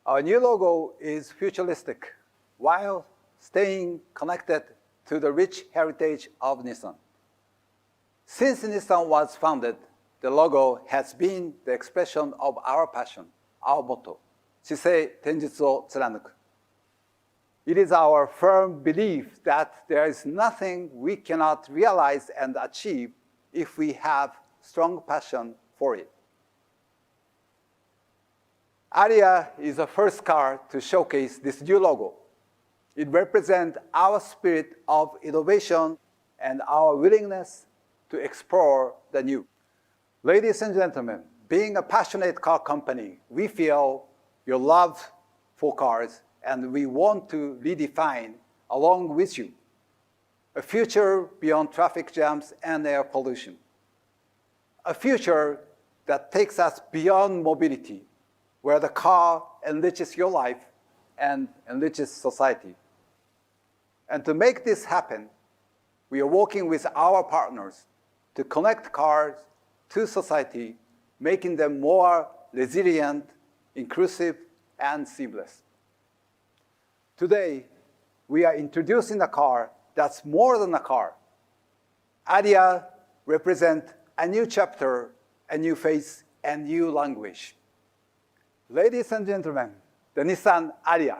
Our new logo is futuristic while staying connected to the rich heritage of Nissan. Since Nissan was founded, the logo has been the expression of our passion, our motto, 姿勢転述を貫く. It is our firm belief that there is nothing we cannot realize and achieve if we have strong passion for it. Ariya is the first car to showcase this new logo. It represents our spirit of innovation and our willingness to explore the new. Ladies and gentlemen, being a passionate car company, we feel your love for cars and we want to redefine, along with you, a future beyond traffic jams and air pollution. A future that takes us beyond mobility, where the car enriches your life and enriches society. And to make this happen, we are working with our partners to connect cars to society, making them more resilient, inclusive, and seamless. Today, we are introducing a car that's more than a car. Ariya represents a new chapter, a new face, and new language. Ladies and gentlemen, the Nissan Ariya.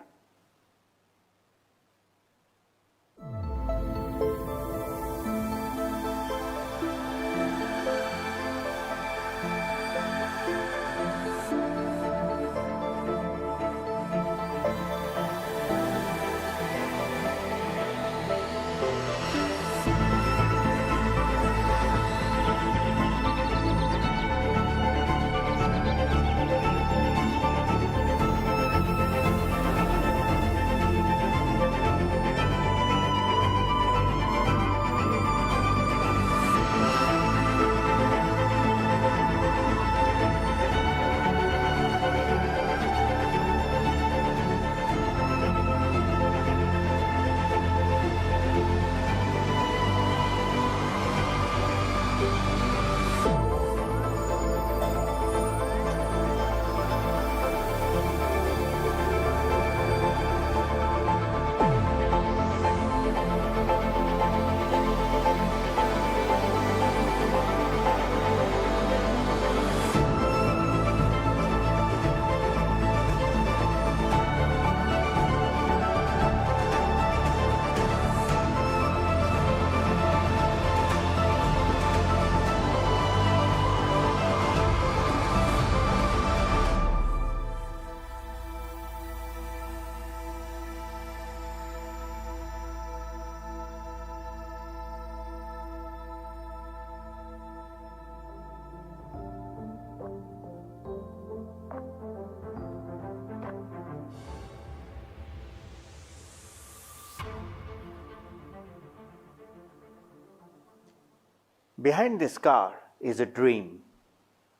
Behind this car is a dream,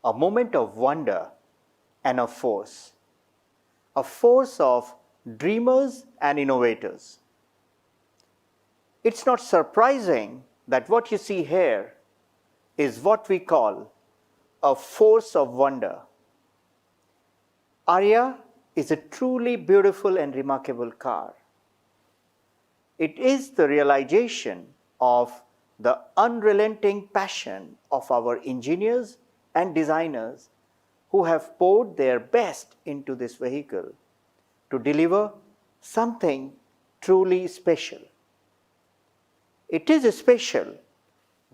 a moment of wonder and a force of dreamers and innovators. It's not surprising that what you see here is what we call a force of wonder. Ariya is a truly beautiful and remarkable car. It is the realization of the unrelenting passion of our engineers and designers who have poured their best into this vehicle to deliver something truly special. It is special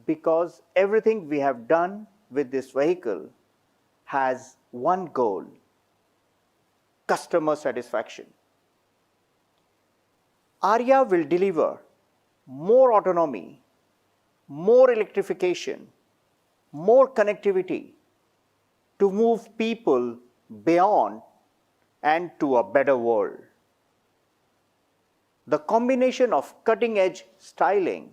because everything we have done with this vehicle has one goal: customer satisfaction. Ariya will deliver more autonomy, more electrification, more connectivity to move people beyond and to a better world. The combination of cutting-edge styling,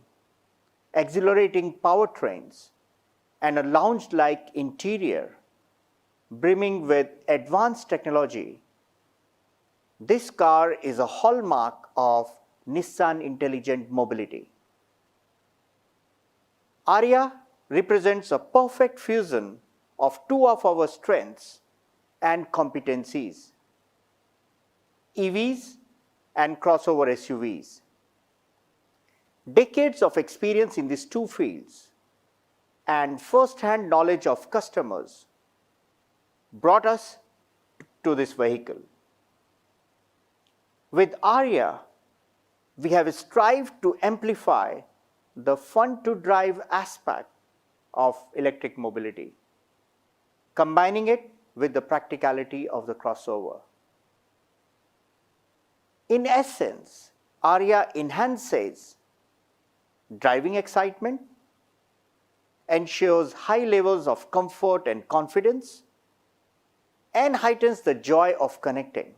exhilarating powertrains, and a lounge-like interior brimming with advanced technology, this car is a hallmark of Nissan Intelligent Mobility. Ariya represents a perfect fusion of two of our strengths and competencies. EVs, and crossover SUVs. Decades of experience in these two fields and first-hand knowledge of customers brought us to this vehicle. With Ariya, we have strived to amplify the fun-to-drive aspect of electric mobility, combining it with the practicality of the crossover. In essence, Ariya enhances driving excitement, ensures high levels of comfort and confidence, and heightens the joy of connecting.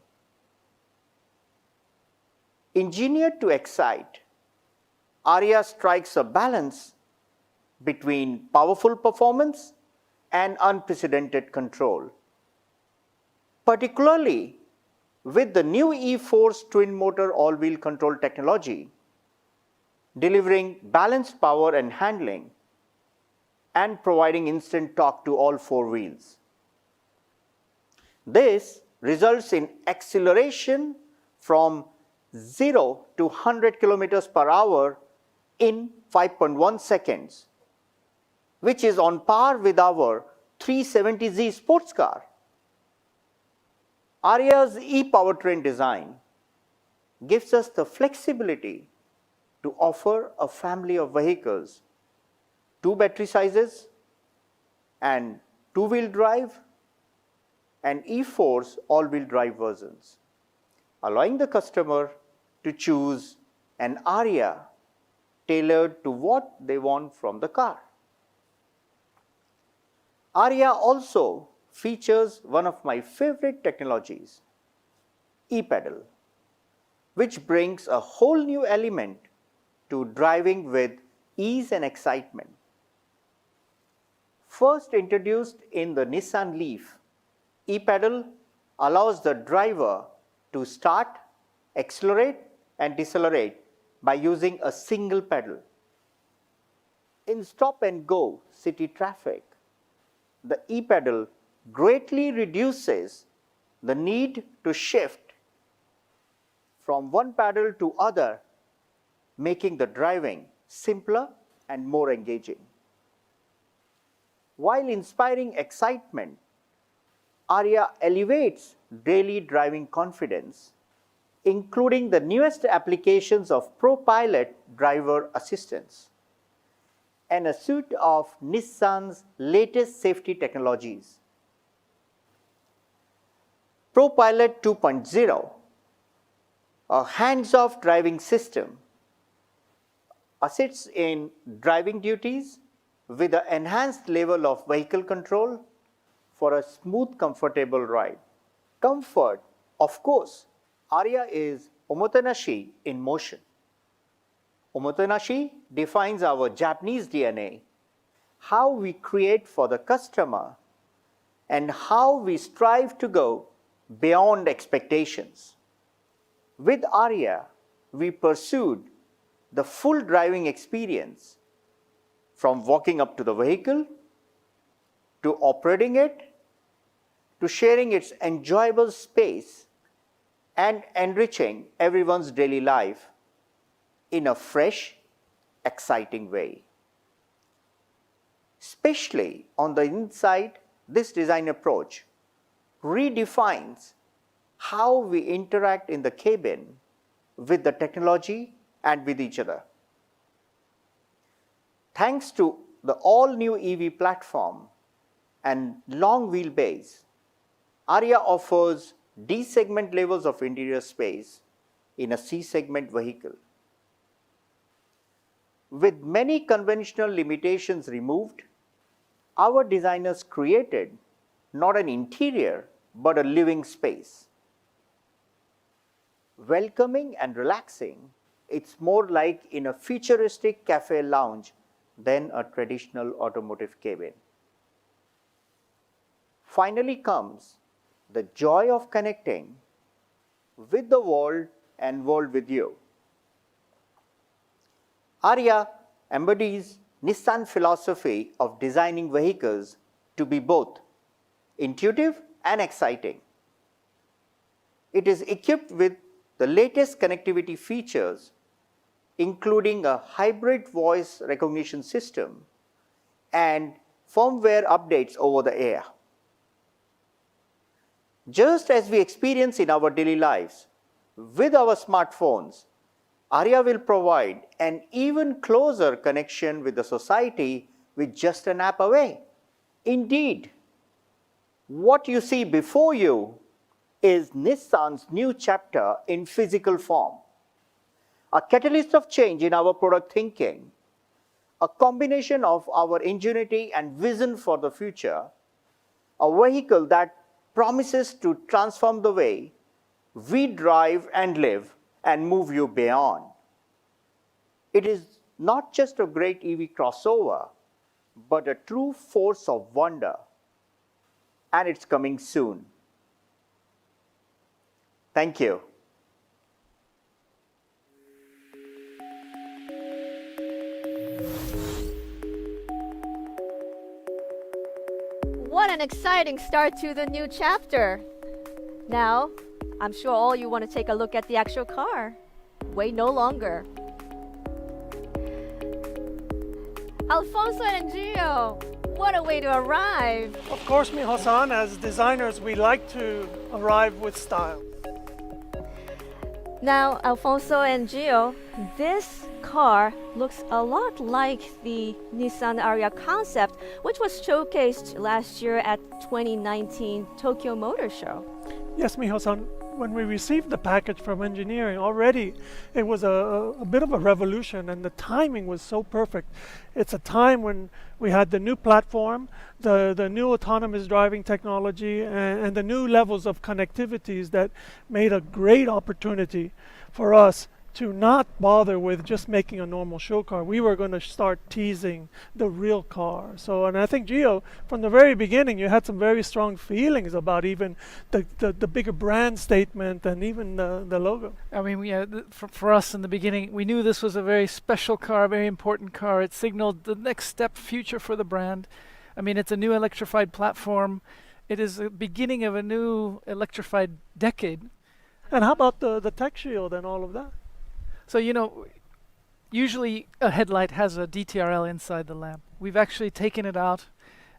Engineered to excite, Ariya strikes a balance between powerful performance and unprecedented control. Particularly with the new e-Force twin-motor all-wheel control technology, delivering balanced power and handling and providing instant torque to all four wheels. This results in acceleration from 0 to 100 kilometers per hour in 5.1 seconds, which is on par with our 370Z sports car. Ariya's e-powertrain design gives us the flexibility to offer a family of vehicles, 2 battery sizes and 2-wheel drive and e-Force all-wheel drive versions, allowing the customer to choose an Ariya tailored to what they want from the car. Ariya also features one of my favorite technologies, e-pedal, which brings a whole new element to driving with ease and excitement. First introduced in the Nissan Leaf, e-pedal allows the driver to start, accelerate and decelerate by using a single pedal. In stop-and-go city traffic, the e-pedal greatly reduces the need to shift from one pedal to other, making the driving simpler and more engaging. While inspiring excitement, Ariya elevates daily driving confidence, including the newest applications of Pro Pilot driver assistance and a suite of Nissan's latest safety technologies. Pro Pilot 2.0, a hands-off driving system, assists in driving duties with an enhanced level of vehicle control for a smooth, comfortable ride. Comfort, of course, Ariya is omotenashi in motion. Omotenashi defines our Japanese DNA, how we create for the customer and how we strive to go beyond expectations. With Ariya, we pursued the full driving experience, from walking up to the vehicle, to operating it, to sharing its enjoyable space and enriching everyone's daily life in a fresh, exciting way. Especially on the inside, this design approach redefines how we interact in the cabin with the technology and with each other. Thanks to the all-new EV platform and long wheelbase, Ariya offers D-segment levels of interior space in a C-segment vehicle. With many conventional limitations removed, our designers created not an interior but a living space. Welcoming and relaxing, it's more like in a futuristic cafe lounge than a traditional automotive cabin. Finally comes the joy of connecting with the world and world with you. Ariya embodies Nissan philosophy of designing vehicles to be both intuitive and exciting. It is equipped with the latest connectivity features, including a hybrid voice recognition system and firmware updates over the air. Just as we experience in our daily lives with our smartphones, Ariya will provide an even closer connection with the society with just an app away. Indeed, what you see before you is Nissan's new chapter in physical form, a catalyst of change in our product thinking, a combination of our ingenuity and vision for the future, a vehicle that promises to transform the way we drive and live and move you beyond. It is not just a great EV crossover, but a true force of wonder, and it's coming soon. Thank you. What an exciting start to the new chapter. Now, I'm sure all you want to take a look at the actual car. Wait no longer. Alfonso and Gio, what a way to arrive. Of course, Miho-san, as designers, we like to arrive with style. Now, Alfonso and Gio, this car looks a lot like the Nissan Ariya concept, which was showcased last year at 2019 Tokyo Motor Show. Yes, Miho-san, when we received the package from engineering, already it was a bit of a revolution, and the timing was so perfect. It's a time when we had the new platform, the new autonomous driving technology, and the new levels of connectivities that made a great opportunity for us to not bother with just making a normal show car. We were going to start teasing the real car. So, and I think, Gio, from the very beginning, you had some very strong feelings about even the bigger brand statement and even the logo. I mean, yeah, for us in the beginning, we knew this was a very special car, a very important car. It signaled the next step future for the brand. I mean, it's a new electrified platform. It is the beginning of a new electrified decade. And how about the tech shield and all of that? So, you know, usually a headlight has a DTRL inside the lamp. We've actually taken it out,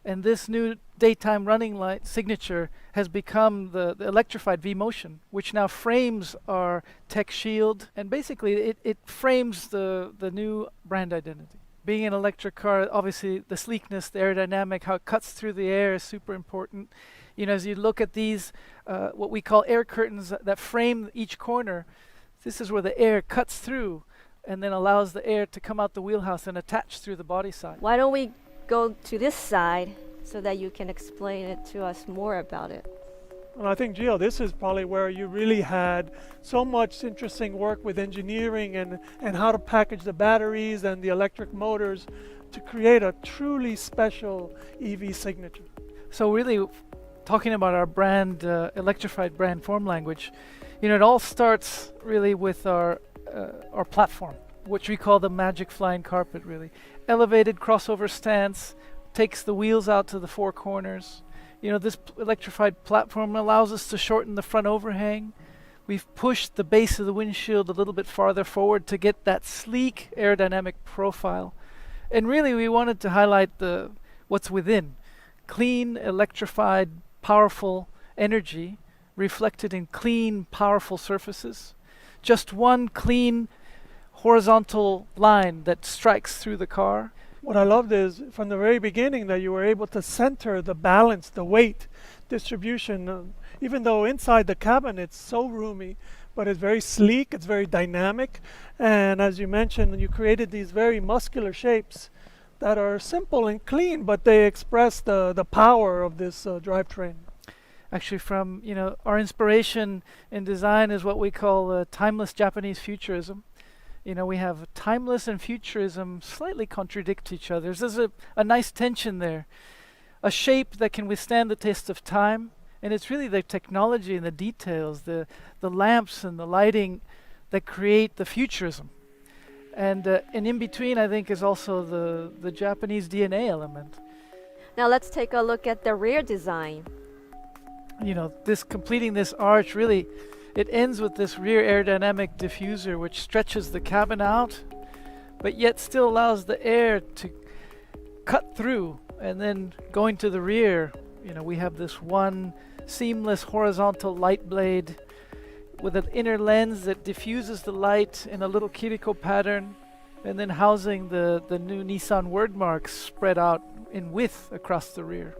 and this new daytime running light signature has become the electrified V-Motion, which now frames our tech shield, and basically it frames the new brand identity. Being an electric car, obviously the sleekness, the aerodynamic, how it cuts through the air is super important. You know, as you look at these, what we call air curtains that frame each corner, this is where the air cuts through and then allows the air to come out the wheelhouse and attach through the body side. Why don't we go to this side so that you can explain it to us more about it? Well, I think, Gio, this is probably where you really had so much interesting work with engineering and how to package the batteries and the electric motors to create a truly special EV signature. So really, talking about our brand, electrified brand form language, you know, it all starts really with our platform, which we call the magic flying carpet, really. Elevated crossover stance, takes the wheels out to the four corners. You know, this electrified platform allows us to shorten the front overhang. We've pushed the base of the windshield a little bit farther forward to get that sleek aerodynamic profile. And really, we wanted to highlight what's within. Clean, electrified, powerful energy reflected in clean, powerful surfaces. Just one clean, horizontal line that strikes through the car. What I loved is from the very beginning that you were able to center the balance, the weight distribution, even though inside the cabin it's so roomy, but it's very sleek, it's very dynamic. And as you mentioned, you created these very muscular shapes that are simple and clean, but they express the power of this drivetrain. Actually, from, you know, our inspiration in design is what we call timeless Japanese futurism. You know, we have timeless and futurism slightly contradict each other. There's a nice tension there. A shape that can withstand the test of time, and it's really the technology and the details, the lamps and the lighting that create the futurism. And in between, I think, is also the Japanese DNA element. Now let's take a look at the rear design. You know, completing this arch really it ends with this rear aerodynamic diffuser which stretches the cabin out, but yet still allows the air to cut through. And then going to the rear, we have this one seamless horizontal light blade with an inner lens that diffuses the light in a little cuticle pattern, and then housing the new Nissan word marks spread out in width across the rear.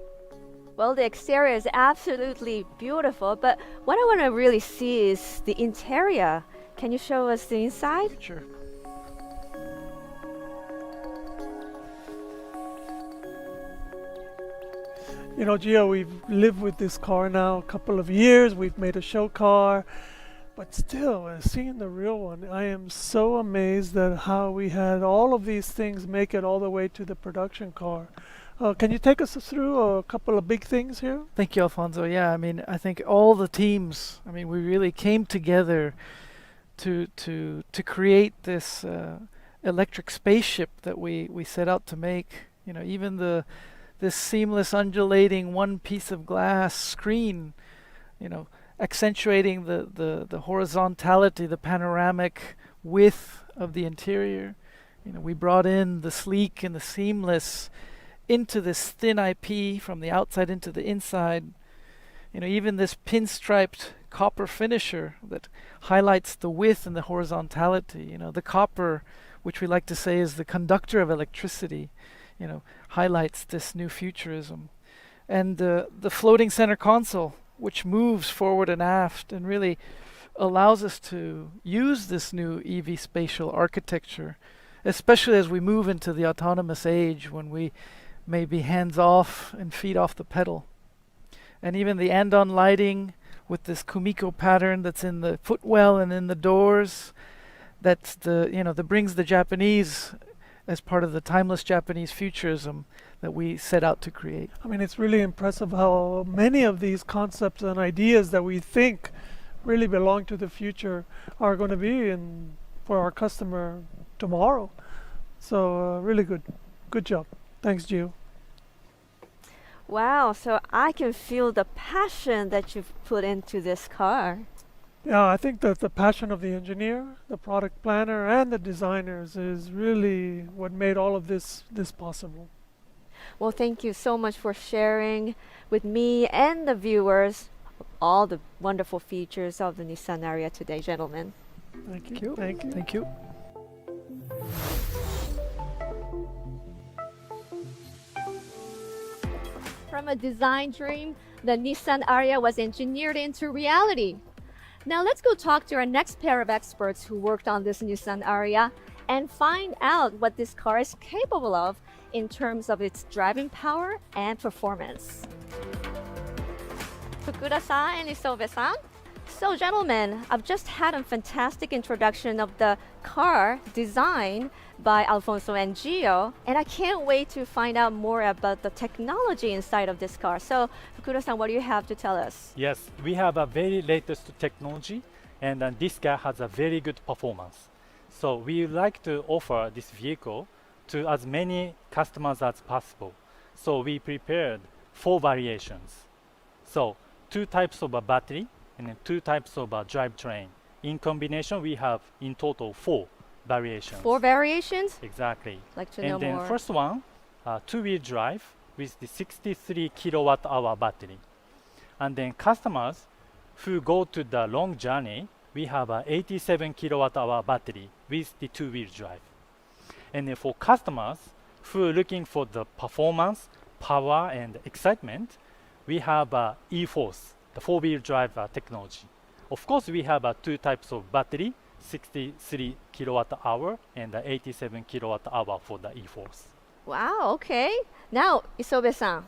Well, the exterior is absolutely beautiful, but what I want to really see is the interior. Can you show us the inside? Sure. Gio, we've lived with this car now a couple of years. We've made a show car, but still, seeing the real one, I am so amazed at how we had all of these things make it all the way to the production car. Can you take us through a couple of big things here? Thank you, Alfonso. Yeah, I think all the teams, we really came together to create this electric spaceship that we set out to make. Even this seamless undulating one piece of glass screen, accentuating the horizontality, the panoramic width of the interior. We brought in the sleek and the seamless into this thin IP from the outside into the inside. Even this pinstriped copper finisher that highlights the width and the horizontality. The copper, which we like to say is the conductor of electricity, highlights this new futurism. And the floating center console, which moves forward and aft and really allows us to use this new EV spatial architecture, especially as we move into the autonomous age when we may be hands off and feet off the pedal. And even the andon lighting with this kumiko pattern that's in the footwell and in the doors, that's that brings the Japanese as part of the timeless Japanese futurism that we set out to create. It's really impressive how many of these concepts and ideas that we think really belong to the future are going to be for our customer tomorrow. So really good job. Thanks, Gio. Wow, so I can feel the passion that you've put into this car. Yeah, I think that the passion of the engineer, the product planner, and the designers is really what made all of this possible. Well, thank you so much for sharing with me and the viewers all the wonderful features of the Nissan Ariya today, gentlemen. Thank you. Thank you. Thank you. From a design dream, the Nissan Ariya was engineered into reality. Now let's go talk to our next pair of experts who worked on this Nissan Ariya and find out what this car is capable of in terms of its driving power and performance. Fukuda-san and Isobe-san. So gentlemen, I've just had a fantastic introduction of the car designed by Alfonso and Gio, and I can't wait to find out more about the technology inside of this car. So Fukuda-san, what do you have to tell us? Yes, we have a very latest technology, and this car has a very good performance. So we would like to offer this vehicle to as many customers as possible. So we prepared 4 variations. So 2 types of a battery and then 2 types of a drivetrain. In combination, we have in total 4 variations. 4 variations? Exactly. Like to know And then more. first one, 2-wheel drive with the 63 kilowatt hour battery. And then customers who go to the long journey, we have a 87 kilowatt hour battery with the 2-wheel drive. And then for customers who are looking for the performance, power, and excitement, we have e-Force, the 4-wheel drive technology. Of course, we have 2 types of battery, 63 kilowatt hour and 87 kilowatt hour for the e-Force. Wow, okay. Now, Isobe-san,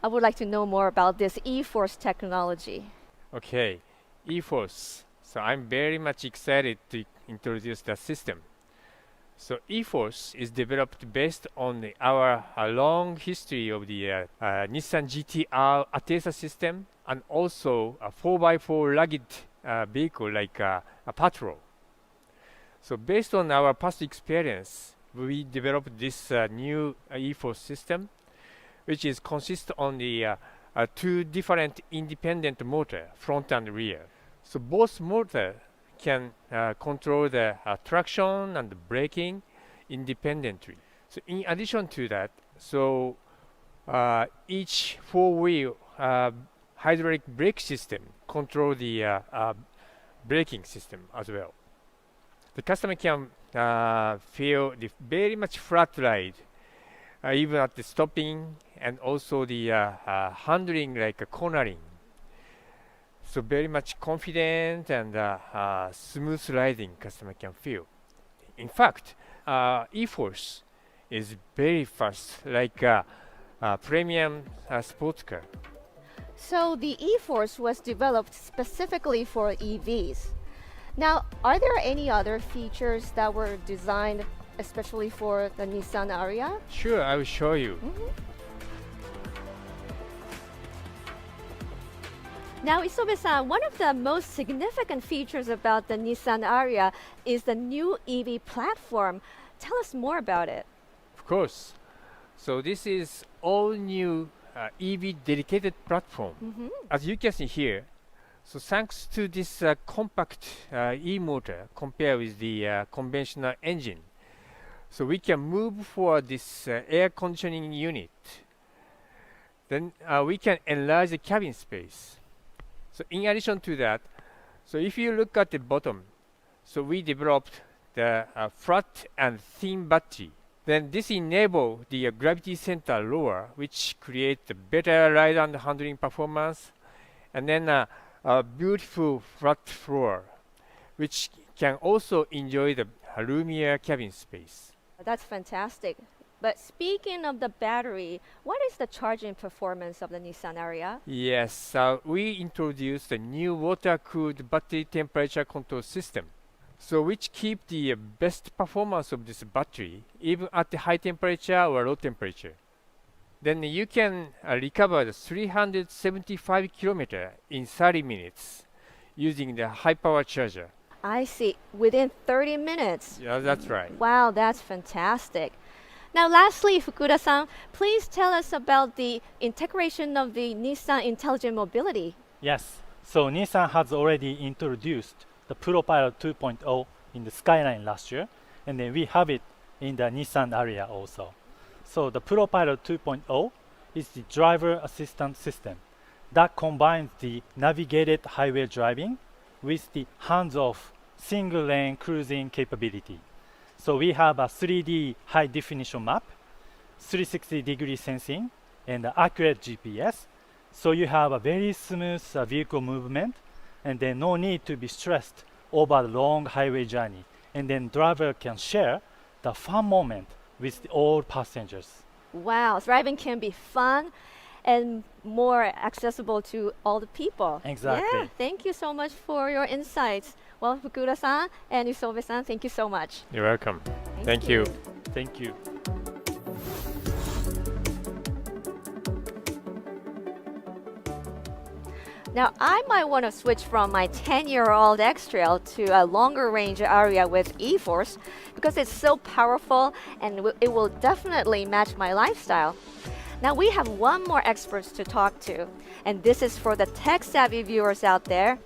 I would like to know more about this e-Force technology. Okay, e-Force. So I'm very much excited to introduce the system. So e-Force is developed based on our long history of the Nissan GT-R Atesa system and also a 4x4 rugged vehicle like a Patrol. So based on our past experience, we developed this new e-Force system, which is consist on the 2 different independent motor, front and rear. So both motor can control the traction and the braking independently. So in addition to that, so each four-wheel hydraulic brake system control the braking system as well. The customer can feel the very much flat ride, even at the stopping, and also the handling like a cornering. So very much confident and smooth riding customer can feel. In fact, E-Force is very fast, like a premium sports car. So the E-Force was developed specifically for EVs. Now, are there any other features that were designed especially for the Nissan Ariya? Sure, I will show you. Now, Isobe-san, one of the most significant features about the Nissan Ariya is the new EV platform. Tell us more about it. Of course. So this is all new EV dedicated platform. As you can see here, so thanks to this compact e-motor compared with the conventional engine, so we can move for this air conditioning unit. Then we can enlarge the cabin space. So in addition to that, so if you look at the bottom, so we developed the flat and thin battery. Then this enable the gravity center lower, which create the better ride and handling performance, and then a beautiful flat floor, which can also enjoy the roomier cabin space. That's fantastic. But speaking of the battery, what is the charging performance of the Nissan Ariya? Yes, we introduced a new water-cooled battery temperature control system, so which keep the best performance of this battery even at the high temperature or low temperature. Then you can recover the 375 kilometers in 30 minutes using the high power charger. I see, within 30 minutes. Yeah, that's right. Wow, that's fantastic. Now, lastly, Fukuda-san, please tell us about the integration of the Nissan Intelligent Mobility. Yes, so Nissan has already introduced the Pro Pilot 2.0 in the Skyline last year, and then we have it in the Nissan Ariya also. So the Pro Pilot 2.0 is the driver assistance system that combines the navigated highway driving with the hands-off single-lane cruising capability. So we have a 3D high-definition map, 360-degree sensing, and accurate GPS. So you have a very smooth vehicle movement, and then no need to be stressed over the long highway journey. And then driver can share the fun moment with all passengers. Wow, driving can be fun and more accessible to all the people. Exactly. Yeah, thank you so much for your insights. Well, Fukuda-san and Isobe-san, thank you so much. You're welcome. Thank you. Thank you. Now, I might want to switch from my 10-year-old X-Trail to a longer range Ariya with E-Force because it's so powerful and it will definitely match my lifestyle. Now, we have one more expert to talk to, and this is for the tech-savvy viewers out there.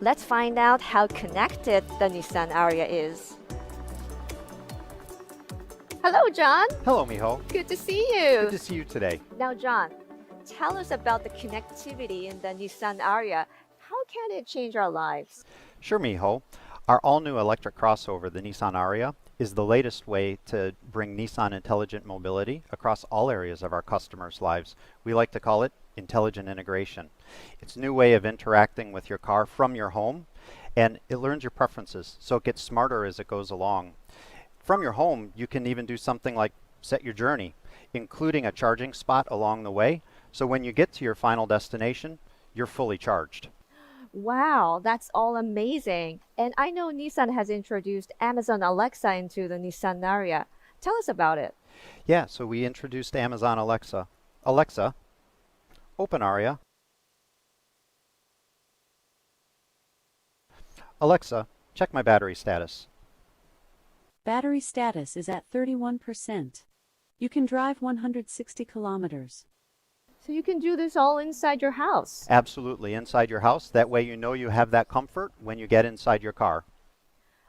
Let's find out how connected the Nissan Ariya is. Hello, John. Hello, Miho. Good to see you. Good to see you today. Now, John, tell us about the connectivity in the Nissan Ariya. How can it change our lives? Sure, Miho. Our all-new electric crossover, the Nissan Ariya, is the latest way to bring Nissan intelligent mobility across all areas of our customers' lives. We like to call it intelligent integration. It's a new way of interacting with your car from your home, and it learns your preferences, so it gets smarter as it goes along. From your home, you can even do something like set your journey, including a charging spot along the way, so when you get to your final destination, you're fully charged. Wow, that's all amazing. And I know Nissan has introduced Amazon Alexa into the Nissan Ariya. Tell us about it. Yeah, so we introduced Amazon Alexa. Alexa, open Ariya. Alexa, check my battery status. Battery status is at 31%. You can drive 160 kilometers. So you can do this all inside your house. Absolutely, inside your house. That way you know you have that comfort when you get inside your car.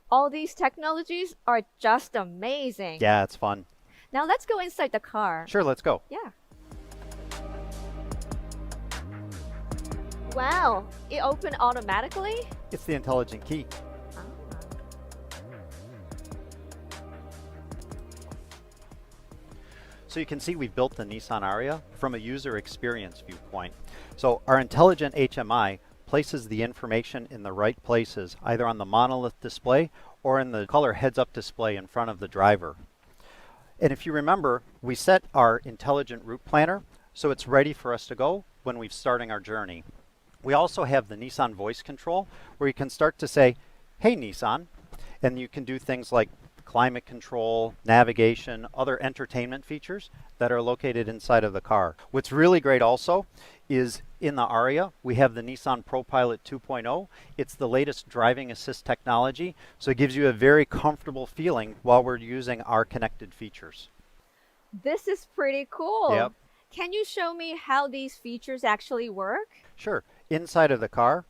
All these technologies are just amazing. Yeah, it's fun. Now let's go inside the car. Sure, let's go. Yeah. Wow, it opened automatically? It's the intelligent key. So you can see we've built the Nissan Ariya from a user experience viewpoint. So our intelligent HMI places the information in the right places, either on the monolith display or in the color heads-up display in front of the driver. And if you remember, we set our intelligent route planner so it's ready for us to go when we're starting our journey. We also have the Nissan voice control where you can start to say, "Hey Nissan," and you can do things like climate control, navigation, other entertainment features that are located inside of the car. What's really great also is in the Ariya, we have the Nissan Pro Pilot 2.0. It's the latest driving assist technology, so it gives you a very comfortable feeling while we're using our connected features. This is pretty cool. Yep. Can you show me how these features actually work? Sure. Inside of the car,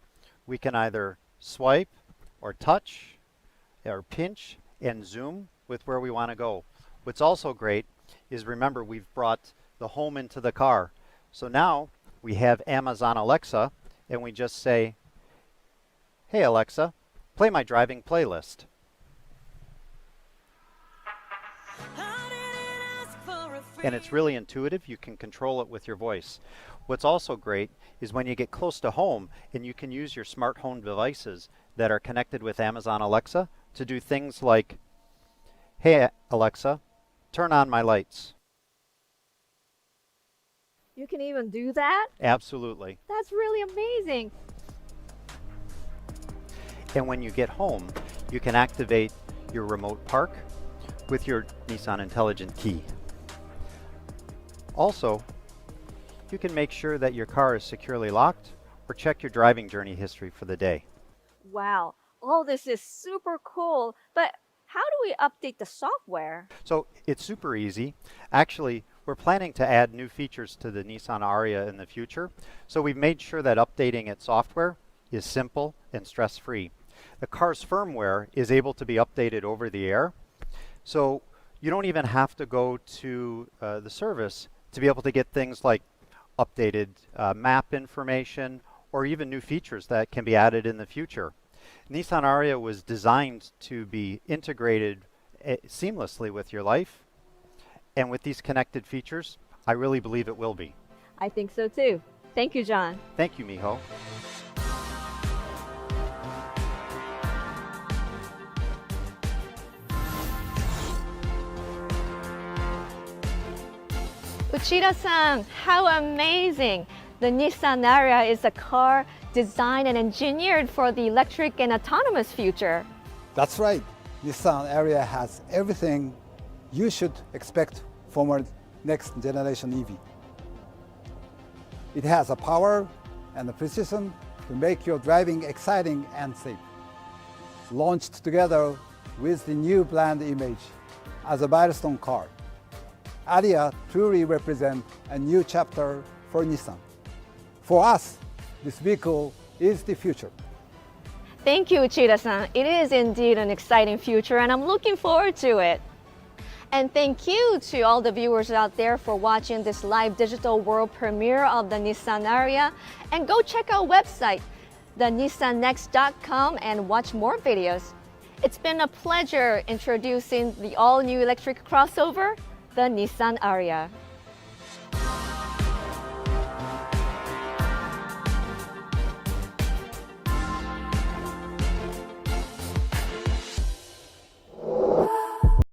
we can either swipe or touch or pinch and zoom with where we want to go. What's also great is, remember, we've brought the home into the car. So now we have Amazon Alexa and we just say, "Hey Alexa, play my driving playlist." And it's really intuitive. You can control it with your voice. What's also great is when you get close to home and you can use your smart home devices that are connected with Amazon Alexa to do things like, "Hey Alexa, turn on my lights." You can even do that? Absolutely. That's really amazing. And when you get home, you can activate your remote park with your Nissan Intelligent Key. Also, you can make sure that your car is securely locked or check your driving journey history for the day. Wow, all this is super cool, but how do we update the software? So it's super easy. Actually, we're planning to add new features to the Nissan Ariya in the future. So we've made sure that updating its software is simple and stress-free. The car's firmware is able to be updated over the air. So you don't even have to go to the service to be able to get things like updated map information or even new features that can be added in the future. Nissan Ariya was designed to be integrated seamlessly with your life, and with these connected features, I really believe it will be. I think so too. Thank you, John. Thank you, Miho. Uchida-san, how amazing! The Nissan Ariya is a car designed and engineered for the electric and autonomous future. That's right. Nissan Ariya has everything you should expect from a next generation EV. It has a power and the precision to make your driving exciting and safe. Launched together with the new brand image as a milestone car, Ariya truly represents a new chapter for Nissan. For us, this vehicle is the future. Thank you, Uchida-san. It is indeed an exciting future, and I'm looking forward to it. And thank you to all the viewers out there for watching this live digital world premiere of the Nissan Ariya. And go check our website, thenissannext.com, and watch more videos. It's been a pleasure introducing the all-new electric crossover, the Nissan Ariya.